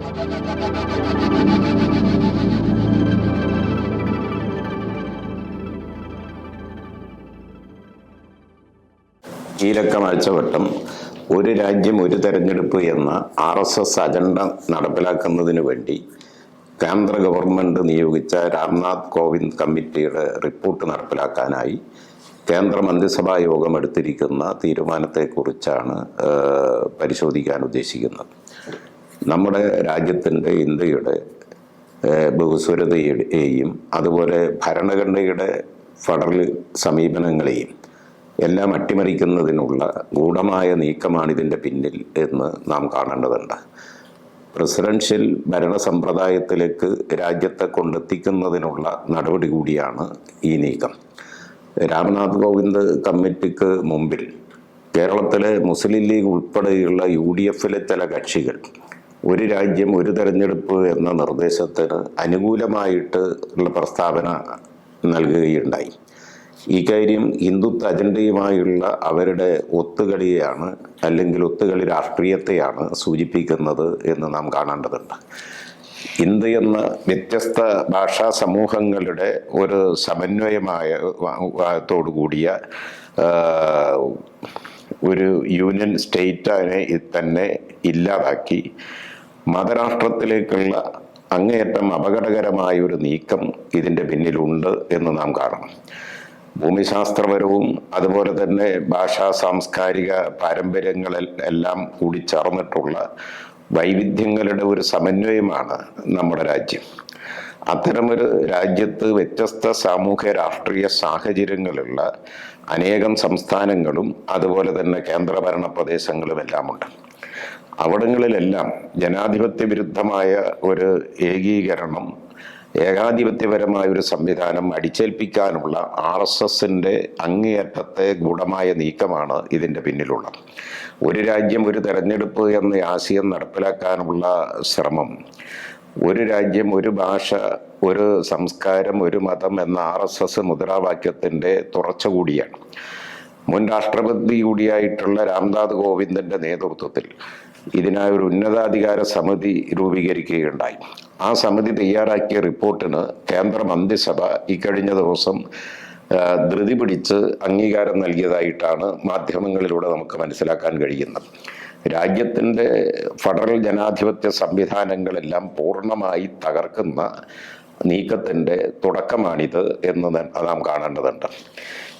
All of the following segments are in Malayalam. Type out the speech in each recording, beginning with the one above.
കീലക്കമാഴ്ചവട്ടം ഒരു രാജ്യം ഒരു തെരഞ്ഞെടുപ്പ് എന്ന RSS അജണ്ട നടപ്പിലാക്കുന്നതിന് വേണ്ടി കേന്ദ്ര ഗവൺമെൻറ് നിയോഗിച്ച രാംനാഥ് കോവിന്ദ് കമ്മിറ്റിയുടെ റിപ്പോർട്ട് നടപ്പിലാക്കാനായി കേന്ദ്ര മന്ത്രിസഭാ യോഗം എടുത്തിരിക്കുന്ന തീരുമാനത്തെക്കുറിച്ചാണ് പരിശോധിക്കാൻ ഉദ്ദേശിക്കുന്നത്. നമ്മുടെ രാജ്യത്തിൻ്റെ ഇന്ത്യയുടെ ബഹുസ്വരതയെയും അതുപോലെ ഭരണഘടനയുടെ ഫെഡറൽ സമീപനങ്ങളെയും എല്ലാം അട്ടിമറിക്കുന്നതിനുള്ള ഗൂഢമായ നീക്കമാണ് ഇതിൻ്റെ പിന്നിൽ എന്ന് നാം കാണേണ്ടതുണ്ട്. പ്രസിഡൻഷ്യൽ ഭരണ സമ്പ്രദായത്തിലേക്ക് രാജ്യത്തെ കൊണ്ടെത്തിക്കുന്നതിനുള്ള നടപടി കൂടിയാണ് ഈ നീക്കം. രാംനാഥ് കോവിന്ദ് കമ്മിറ്റിക്ക് മുമ്പിൽ കേരളത്തിലെ മുസ്ലിം ലീഗ് ഉൾപ്പെടെയുള്ള UDFലെ ചില കക്ഷികൾ ഒരു രാജ്യം ഒരു തെരഞ്ഞെടുപ്പ് എന്ന നിർദ്ദേശത്തിന് അനുകൂലമായിട്ട് ഉള്ള പ്രസ്താവന നൽകുകയുണ്ടായി. ഇക്കാര്യം ഹിന്ദുത്വ അജണ്ടയുമായുള്ള അവരുടെ ഒത്തുകളിയാണ് അല്ലെങ്കിൽ ഒത്തുകളി രാഷ്ട്രീയത്തെയാണ് സൂചിപ്പിക്കുന്നത് എന്ന് നാം കാണേണ്ടതുണ്ട്. ഇന്ത്യ എന്ന വ്യത്യസ്ത ഭാഷാ സമൂഹങ്ങളുടെ ഒരു സമന്വയമായ ത്തോടുകൂടിയ ഒരു യൂണിയൻ സ്റ്റേറ്റിനെ തന്നെ ഇല്ലാതാക്കി മതരാഷ്ട്രത്തിലേക്കുള്ള അങ്ങേയറ്റം അപകടകരമായ ഒരു നീക്കം ഇതിൻ്റെ പിന്നിലുണ്ട് എന്ന് നാം കാണണം. ഭൂമിശാസ്ത്രപരവും അതുപോലെ തന്നെ ഭാഷാ സാംസ്കാരിക പാരമ്പര്യങ്ങളെല്ലാം കൂടി ചേർന്നിട്ടുള്ള വൈവിധ്യങ്ങളുടെ ഒരു സമന്വയമാണ് നമ്മുടെ രാജ്യം. അത്തരമൊരു രാജ്യത്ത് വ്യത്യസ്ത സാമൂഹ്യ രാഷ്ട്രീയ സാഹചര്യങ്ങളുള്ള അനേകം സംസ്ഥാനങ്ങളും അതുപോലെ തന്നെ കേന്ദ്രഭരണ പ്രദേശങ്ങളും എല്ലാമുണ്ട്. അവിടങ്ങളിലെല്ലാം ജനാധിപത്യ വിരുദ്ധമായ ഒരു ഏകീകരണം, ഏകാധിപത്യപരമായ ഒരു സംവിധാനം അടിച്ചേൽപ്പിക്കാനുള്ള RSSന്റെ അങ്ങേയറ്റത്തെ ഗൂഢമായ നീക്കമാണ് ഇതിൻ്റെ പിന്നിലുള്ളത്. ഒരു രാജ്യം ഒരു തെരഞ്ഞെടുപ്പ് എന്ന ആശയം നടപ്പിലാക്കാനുള്ള ശ്രമം ഒരു രാജ്യം ഒരു ഭാഷ ഒരു സംസ്കാരം ഒരു മതം എന്ന RSS മുദ്രാവാക്യത്തിൻ്റെ തുടർച്ച കൂടിയാണ്. മുൻ രാഷ്ട്രപതി കൂടിയായിട്ടുള്ള രാംനാഥ് കോവിന്ദിൻ്റെ നേതൃത്വത്തിൽ ഇതിനായി ഒരു ഉന്നതാധികാര സമിതി രൂപീകരിക്കുകയുണ്ടായി. ആ സമിതി തയ്യാറാക്കിയ റിപ്പോർട്ടിന് കേന്ദ്ര മന്ത്രിസഭ ഇക്കഴിഞ്ഞ ദിവസം ധൃതി പിടിച്ച് അംഗീകാരം നൽകിയതായിട്ടാണ് മാധ്യമങ്ങളിലൂടെ നമുക്ക് മനസ്സിലാക്കാൻ കഴിയുന്നത്. രാജ്യത്തിൻ്റെ ഫെഡറൽ ജനാധിപത്യ സംവിധാനങ്ങളെല്ലാം പൂർണ്ണമായി തകർക്കുന്ന നീക്കത്തിൻ്റെ തുടക്കമാണിത് എന്ന് നാം കാണേണ്ടതുണ്ട്.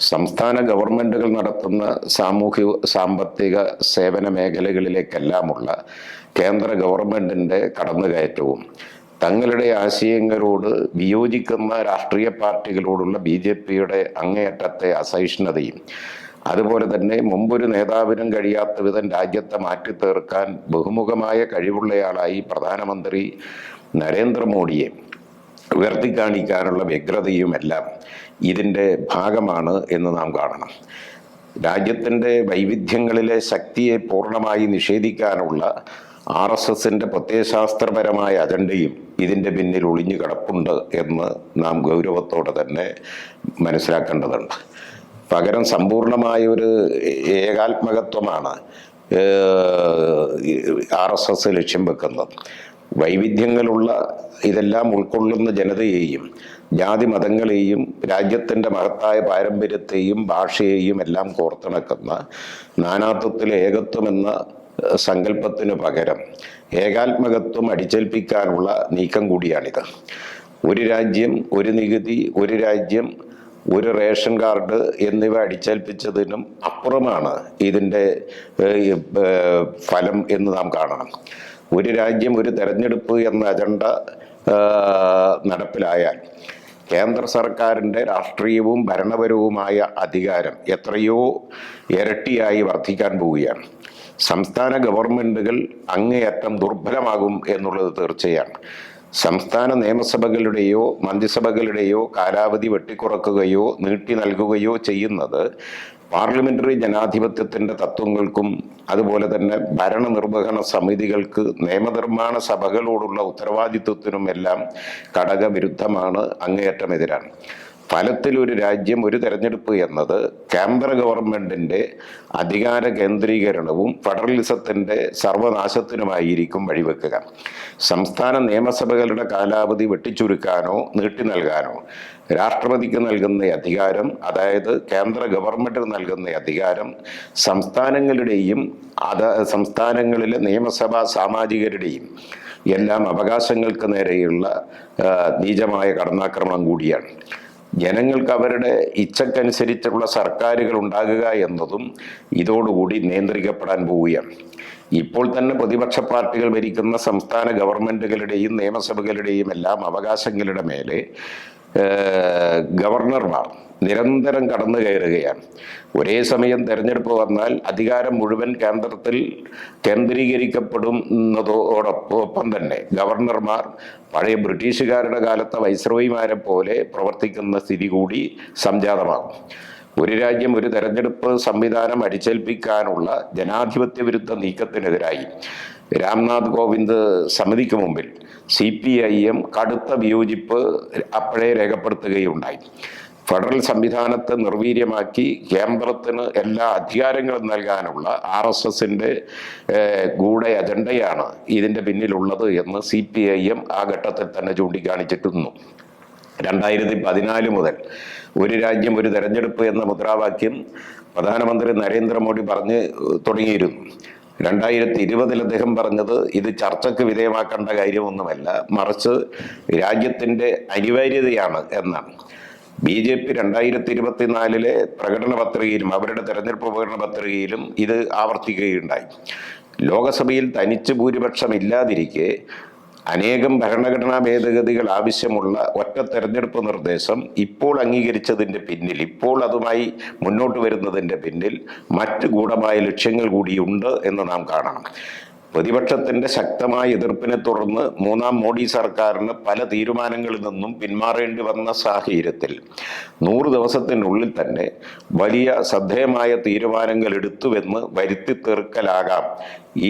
സംസ്ഥാന ഗവൺമെൻറ്റുകൾ നടത്തുന്ന സാമ്പത്തിക സേവന മേഖലകളിലേക്കെല്ലാമുള്ള കേന്ദ്ര ഗവൺമെൻറ്റിൻ്റെ കടന്നുകയറ്റവും തങ്ങളുടെ ആശയങ്ങളോട് വിയോജിക്കുന്ന രാഷ്ട്രീയ പാർട്ടികളോടുള്ള BJPയുടെ അങ്ങേയറ്റത്തെ അസഹിഷ്ണുതയും അതുപോലെ തന്നെ മുമ്പൊരു നേതാവിനും കഴിയാത്ത വിധം രാജ്യത്തെ മാറ്റിത്തീർക്കാൻ ബഹുമുഖമായ കഴിവുള്ളയാളായി പ്രധാനമന്ത്രി നരേന്ദ്രമോദിയെ ഉയർത്തിക്കാണിക്കാനുള്ള വ്യഗ്രതയുമെല്ലാം ഇതിൻ്റെ ഭാഗമാണ് എന്ന് നാം കാണണം. രാജ്യത്തിൻ്റെ വൈവിധ്യങ്ങളിലെ ശക്തിയെ പൂർണ്ണമായി നിഷേധിക്കാനുള്ള RSSന്റെ പ്രത്യയശാസ്ത്രപരമായ അജണ്ടയും ഇതിൻ്റെ പിന്നിൽ ഒളിഞ്ഞു കിടപ്പുണ്ട് എന്ന് നാം ഗൗരവത്തോടെ തന്നെ മനസ്സിലാക്കേണ്ടതുണ്ട്. പകരം സമ്പൂർണമായ ഒരു ഏകാത്മകത്വമാണ് RSS ലക്ഷ്യം വെക്കുന്നത്. വൈവിധ്യങ്ങളുള്ള ഇതെല്ലാം ഉൾക്കൊള്ളുന്ന ജനതയെയും ജാതി മതങ്ങളെയും രാജ്യത്തിൻ്റെ മഹത്തായ പാരമ്പര്യത്തെയും ഭാഷയെയും എല്ലാം കോർത്തിണക്കുന്ന നാനാത്വത്തിലെ ഏകത്വം എന്ന സങ്കല്പത്തിനു പകരം ഏകാത്മകത്വം അടിച്ചേൽപ്പിക്കാനുള്ള നീക്കം കൂടിയാണിത്. ഒരു രാജ്യം ഒരു നികുതി, ഒരു രാജ്യം ഒരു റേഷൻ കാർഡ് എന്നിവ അടിച്ചേൽപ്പിച്ചതിനും അപ്പുറമാണ് ഇതിൻ്റെ ഫലം എന്ന് നാം കാണണം. ഒരു രാജ്യം ഒരു തെരഞ്ഞെടുപ്പ് എന്ന അജണ്ട നടപ്പിലായാൽ കേന്ദ്ര സർക്കാരിൻ്റെ രാഷ്ട്രീയവും ഭരണപരവുമായ അധികാരം എത്രയോ ഇരട്ടിയായി വർദ്ധിക്കാൻ പോവുകയാണ്. സംസ്ഥാന ഗവൺമെൻറ്റുകൾ അങ്ങേയറ്റം ദുർബലമാകും എന്നുള്ളത് തീർച്ചയാണ്. സംസ്ഥാന നിയമസഭകളുടെയോ മന്ത്രിസഭകളുടെയോ കാലാവധി വെട്ടിക്കുറക്കുകയോ നീട്ടി നൽകുകയോ ചെയ്യുന്നത് പാർലമെന്ററി ജനാധിപത്യത്തിൻ്റെ തത്വങ്ങൾക്കും അതുപോലെ തന്നെ ഭരണനിർവഹണ സമിതികൾക്ക് നിയമനിർമ്മാണ സഭകളോടുള്ള ഉത്തരവാദിത്വത്തിനുമെല്ലാം ഘടകവിരുദ്ധമാണ്, അങ്ങേയറ്റം എതിരാണ്. ഫലത്തിൽ ഒരു രാജ്യം ഒരു തെരഞ്ഞെടുപ്പ് എന്നത് കേന്ദ്ര ഗവൺമെന്റിന്റെ അധികാര കേന്ദ്രീകരണവും ഫെഡറലിസത്തിന്റെ സർവനാശത്തിനുമായിരിക്കും വഴിവെക്കുക. സംസ്ഥാന നിയമസഭകളുടെ കാലാവധി വെട്ടിച്ചുരുക്കാനോ നീട്ടി നൽകാനോ രാഷ്ട്രപതിക്ക് നൽകുന്ന അധികാരം, അതായത് കേന്ദ്ര ഗവൺമെന്റിന് നൽകുന്ന അധികാരം, സംസ്ഥാനങ്ങളിലെ നിയമസഭാ സാമാജികരുടെയും എല്ലാം അവകാശങ്ങൾക്ക് നേരെയുള്ള നീചമായ കടന്നാക്രമണം കൂടിയാണ്. ജനങ്ങൾക്ക് അവരുടെ ഇച്ഛക്കനുസരിച്ചുള്ള സർക്കാരുകൾ ഉണ്ടാകുക എന്നതും ഇതോടുകൂടി നിയന്ത്രിക്കപ്പെടാൻ പോവുകയാണ്. ഇപ്പോൾ തന്നെ പ്രതിപക്ഷ പാർട്ടികൾ ഭരിക്കുന്ന സംസ്ഥാന ഗവൺമെന്റുകളുടെയും നിയമസഭകളുടെയും എല്ലാം അവകാശങ്ങളുടെ മേലെ ഗവർണർമാർ നിരന്തരം കടന്നു കയറുകയാണ്. ഒരേ സമയം തെരഞ്ഞെടുപ്പ് വന്നാൽ അധികാരം മുഴുവൻ കേന്ദ്രത്തിൽ കേന്ദ്രീകരിക്കപ്പെടുന്നതോടൊപ്പം തന്നെ ഗവർണർമാർ പഴയ ബ്രിട്ടീഷുകാരുടെ കാലത്തെ വൈസ്രോയിമാരെ പോലെ പ്രവർത്തിക്കുന്ന സ്ഥിതി കൂടി സംജാതമാകും. ഒരു രാജ്യം ഒരു തെരഞ്ഞെടുപ്പ് സംവിധാനം അടിച്ചേൽപ്പിക്കാനുള്ള ജനാധിപത്യ വിരുദ്ധ നീക്കത്തിനെതിരായി രാംനാഥ് കോവിന്ദ് സമിതിക്ക് മുമ്പിൽ CPIM കടുത്ത വിയോജിപ്പ് അപ്പോഴേ രേഖപ്പെടുത്തുകയുണ്ടായി. ഫെഡറൽ സംവിധാനത്തെ നിർവീര്യമാക്കി കേന്ദ്രത്തിന് എല്ലാ അധികാരങ്ങളും നൽകാനുള്ള RSSന്റെ ഗൂഢ അജണ്ടയാണ് ഇതിൻ്റെ പിന്നിലുള്ളത് എന്ന് CPIM ആ ഘട്ടത്തിൽ തന്നെ ചൂണ്ടിക്കാണിച്ചിരുന്നു. 2014 മുതൽ ഒരു രാജ്യം ഒരു തെരഞ്ഞെടുപ്പ് എന്ന മുദ്രാവാക്യം പ്രധാനമന്ത്രി നരേന്ദ്രമോദി പറഞ്ഞ് തുടങ്ങിയിരുന്നു. 2020 അദ്ദേഹം പറഞ്ഞത് ഇത് ചർച്ചയ്ക്ക് വിധേയമാക്കേണ്ട കാര്യമൊന്നുമല്ല, മറിച്ച് രാജ്യത്തിൻ്റെ അനിവാര്യതയാണ് എന്നാണ്. BJP 2024 പ്രകടന പത്രികയിലും അവരുടെ തെരഞ്ഞെടുപ്പ് പ്രകടന പത്രികയിലും ഇത് ആവർത്തിക്കുകയുണ്ടായി. ലോകസഭയിൽ തനിച്ച് ഭൂരിപക്ഷം ഇല്ലാതിരിക്കെ അനേകം ഭരണഘടനാ ഭേദഗതികൾ ആവശ്യമുള്ള ഒറ്റ തെരഞ്ഞെടുപ്പ് നിർദ്ദേശം ഇപ്പോൾ അംഗീകരിച്ചതിൻ്റെ പിന്നിൽ, ഇപ്പോൾ അതുമായി മുന്നോട്ട് വരുന്നതിൻ്റെ പിന്നിൽ മറ്റ് ഗൂഢമായ ലക്ഷ്യങ്ങൾ കൂടിയുണ്ട് എന്ന് നാം കാണണം. പ്രതിപക്ഷത്തിന്റെ ശക്തമായ എതിർപ്പിനെ തുടർന്ന് മൂന്നാം മോഡി സർക്കാരിന് പല തീരുമാനങ്ങളിൽ നിന്നും പിന്മാറേണ്ടി വന്ന സാഹചര്യത്തിൽ 100 ദിവസത്തിനുള്ളിൽ തന്നെ വലിയ ശ്രദ്ധേയമായ തീരുമാനങ്ങൾ എടുത്തുവെന്ന് വരുത്തി തീർക്കലാകാം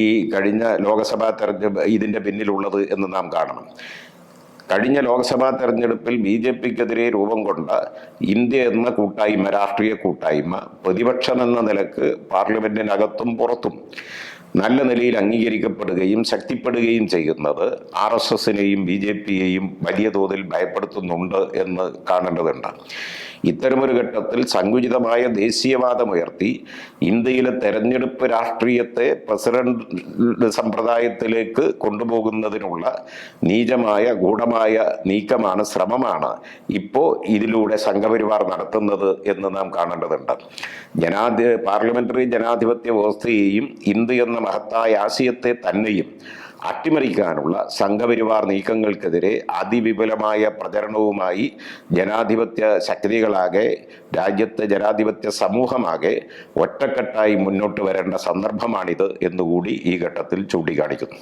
ഈ കഴിഞ്ഞ ലോക്സഭാ തെരഞ്ഞെടുപ്പ് ഇതിൻ്റെ പിന്നിലുള്ളത് എന്ന് നാം കാണണം. കഴിഞ്ഞ ലോക്സഭാ തെരഞ്ഞെടുപ്പിൽ BJPക്കെതിരെ രൂപം കൊണ്ട ഇന്ത്യ എന്ന കൂട്ടായ്മ, രാഷ്ട്രീയ കൂട്ടായ്മ, പ്രതിപക്ഷമെന്ന നിലക്ക് പാർലമെന്റിനകത്തും പുറത്തും നല്ല നിലയിൽ അംഗീകരിക്കപ്പെടുകയും ശക്തിപ്പെടുകയും ചെയ്യുന്നത് RSSനെയും BJPയെയും വലിയ തോതിൽ ഭയപ്പെടുത്തുന്നുണ്ട് എന്ന് കാണേണ്ടതുണ്ട്. ഇത്തരമൊരു ഘട്ടത്തിൽ സങ്കുചിതമായ ദേശീയവാദമുയർത്തി ഇന്ത്യയിലെ തെരഞ്ഞെടുപ്പ് രാഷ്ട്രീയത്തെ പ്രസിഡന്റ് സമ്പ്രദായത്തിലേക്ക് കൊണ്ടുപോകുന്നതിനുള്ള നീചമായ ഗൂഢമായ നീക്കമാണ്, ശ്രമമാണ് ഇപ്പോൾ ഇതിലൂടെ സംഘപരിവാർ നടത്തുന്നത് എന്ന് നാം കാണേണ്ടതുണ്ട്. പാർലമെന്ററി ജനാധിപത്യ വ്യവസ്ഥയെയും ഇന്ത്യ എന്ന മഹത്തായ ആശയത്തെ തന്നെയും അട്ടിമറിക്കാനുള്ള സംഘപരിവാർ നീക്കങ്ങൾക്കെതിരെ അതിവിപുലമായ പ്രചരണവുമായി ജനാധിപത്യ ശക്തികളാകെ, രാജ്യത്തെ ജനാധിപത്യ സമൂഹമാകെ ഒറ്റക്കെട്ടായി മുന്നോട്ട് വരേണ്ട സന്ദർഭമാണിത് എന്നുകൂടി ഈ ഘട്ടത്തിൽ ചൂണ്ടിക്കാണിക്കുന്നു.